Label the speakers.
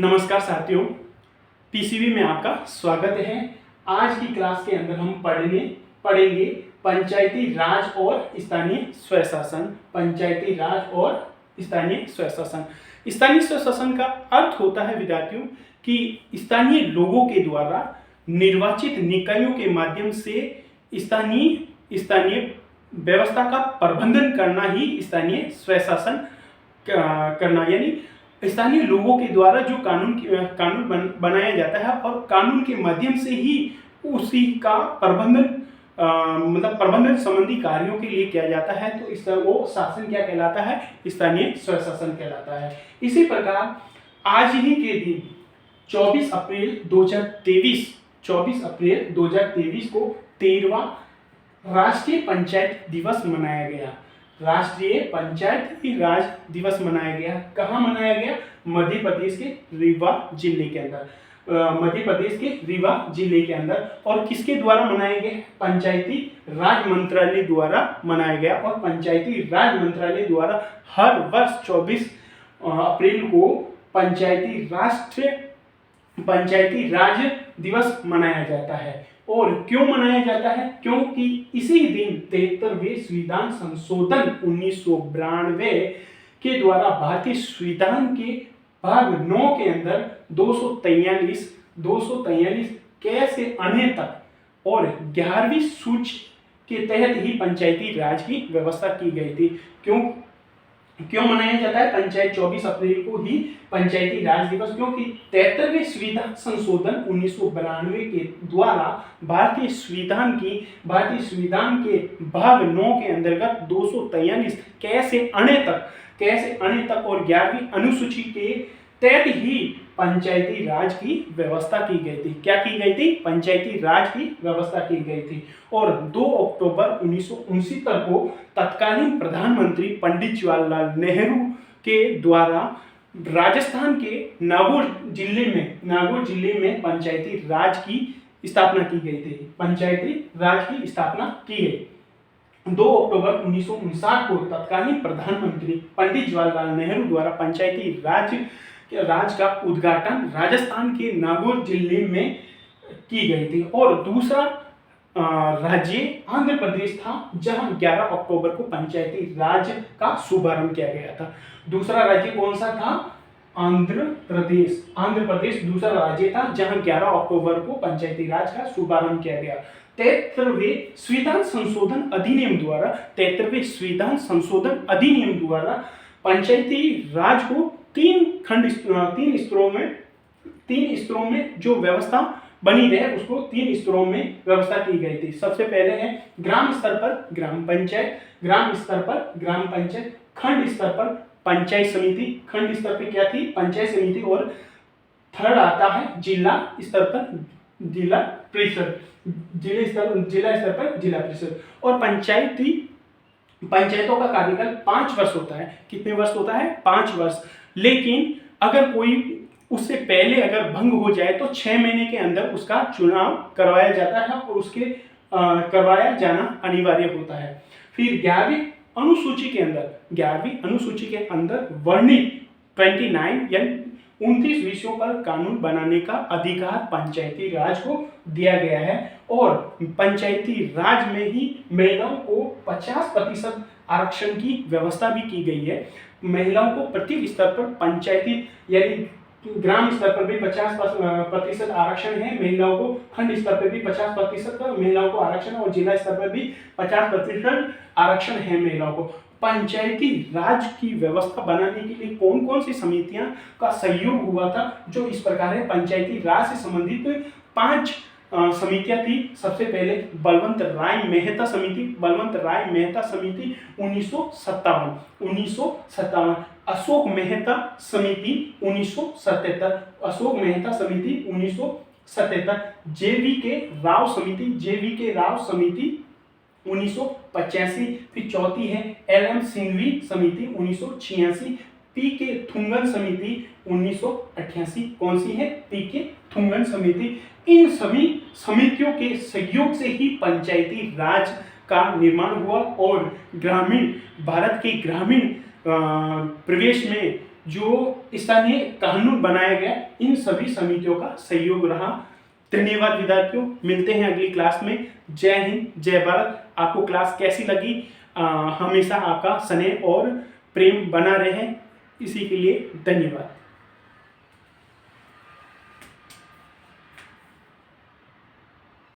Speaker 1: नमस्कार साथियों, पीसीबी में आपका स्वागत है। आज की क्लास के अंदर हम पढ़ेंगे पंचायती राज और स्थानीय स्वशासन। पंचायती राज और स्थानीय स्वशासन। स्थानीय स्वशासन का अर्थ होता है विद्यार्थियों कि स्थानीय लोगों के द्वारा निर्वाचित निकायों के माध्यम से स्थानीय व्यवस्था का प्रबंधन करना ही स्थानीय स्वशासन करना, यानी स्थानीय लोगों के द्वारा जो कानून बनाया जाता है और कानून के माध्यम से ही उसी का प्रबंधन संबंधी कार्यों के लिए किया जाता है। तो इस वो शासन क्या कहलाता है? स्थानीय स्वशासन कहलाता है। इसी प्रकार आज ही के दिन 24 अप्रैल 2023 को 13वां राष्ट्रीय पंचायत दिवस मनाया गया। राष्ट्रीय पंचायती राज दिवस मनाया गया। कहाँ मनाया गया? मध्य प्रदेश के रीवा जिले के अंदर। और किसके द्वारा मनाया गया? पंचायती राज मंत्रालय द्वारा मनाया गया। और पंचायती राज मंत्रालय द्वारा हर वर्ष 24 अप्रैल को पंचायती राज दिवस मनाया जाता है। और क्यों मनाया जाता है? क्योंकि इसी दिन 73वें संविधान संशोधन 1992 के द्वारा भारतीय संविधान के भाग 9 के अंदर 243 क से अन्य तक और 11वीं सूची के तहत ही पंचायती राज की व्यवस्था की गई थी। क्यों मनाया जाता है 24 अप्रैल को ही पंचायती राज दिवस? क्योंकि 73वें संविधान संशोधन 1992 के द्वारा भारतीय संविधान के भाग 9 के अंतर्गत 243 क से अन्य तक और 11वीं अनुसूची के तहत ही पंचायती राज की व्यवस्था की गई थी। क्या की गई थी? पंचायती राज की व्यवस्था की गई थी। और 2 अक्टूबर 1969 को तत्कालीन प्रधानमंत्री पंडित जवाहरलाल नेहरू के द्वारा राजस्थान के नागौर जिले में पंचायती राज की स्थापना की गई थी। पंचायती राज की स्थापना की गई। 2 अक्टूबर 1959 को तत्कालीन प्रधानमंत्री पंडित जवाहरलाल नेहरू द्वारा पंचायती राज का उद्घाटन राजस्थान के नागौर जिले में की गई थी। और दूसरा राज्य आंध्र प्रदेश था, जहां 11 अक्टूबर को पंचायती राज का शुभारंभ किया गया था। दूसरा राज्य कौन सा था? आंध्र प्रदेश दूसरा राज्य था, जहां 11 अक्टूबर को पंचायती राज का शुभारंभ किया गया। 73वें संविधान संशोधन अधिनियम द्वारा पंचायती राज को तीन स्तरों में जो व्यवस्था बनी रहे, उसको 3 स्तरों में व्यवस्था की गई थी। सबसे पहले है ग्राम स्तर पर ग्राम पंचायत, खंड स्तर पर पंचायत समिति, खंड स्तर पर क्या थी? पंचायत समिति। और थर्ड आता है जिला स्तर पर जिला परिषद। और पंचायतों का कार्यकाल 5 वर्ष होता है। कितने वर्ष होता है? 5 वर्ष। लेकिन अगर कोई उससे पहले अगर भंग हो जाए तो 6 महीने के अंदर उसका चुनाव करवाया जाता है और उसके करवाया जाना अनिवार्य होता है। फिर 11वीं अनुसूची के अंदर वर्णित 29 या 29 विषयों पर कानून बनाने का अधिकार पंचायती राज को दिया गया है। और पंचायती राज में ही महिलाओं को 50% आरक्षण की व्यवस्था भी की गई है। महिलाओं को प्रत्येक स्तर पर पंचायती यानी ग्राम स्तर पर भी 50% आरक्षण है महिलाओं को, खंड स्तर पर भी 50% महिलाओं को आरक्षण है और जिला स्तर पर भी 50% आरक्षण है महिलाओं को। पंचायती राज की व्यवस्था बनाने के लिए कौन कौन सी समितियां का सहयोग हुआ था? जो इस प्रकार है, पंचायती राज से संबंधित 5 समितियां थी। सबसे पहले बलवंत राय मेहता समिति 1957, अशोक मेहता समिति 1977, जेवीके राव समिति 1985। फिर चौथी है LM सिंघवी समिति 1986, पीके थुंगन समिति 1988। कौन सी है? पीके थुंगन समिति। इन सभी समितियों के सहयोग से ही पंचायती राज का निर्माण हुआ और भारत के ग्रामीण प्रवेश में जो स्थानीय कानून बनाया गया, इन सभी समितियों का सहयोग रहा। धन्यवाद विद्यार्थियों, मिलते हैं अगली क्लास में। जय हिंद, जय भारत। आपको क्लास कैसी लगी? हमेशा आपका स्नेह और प्रेम बना रहे, इसी के लिए धन्यवाद।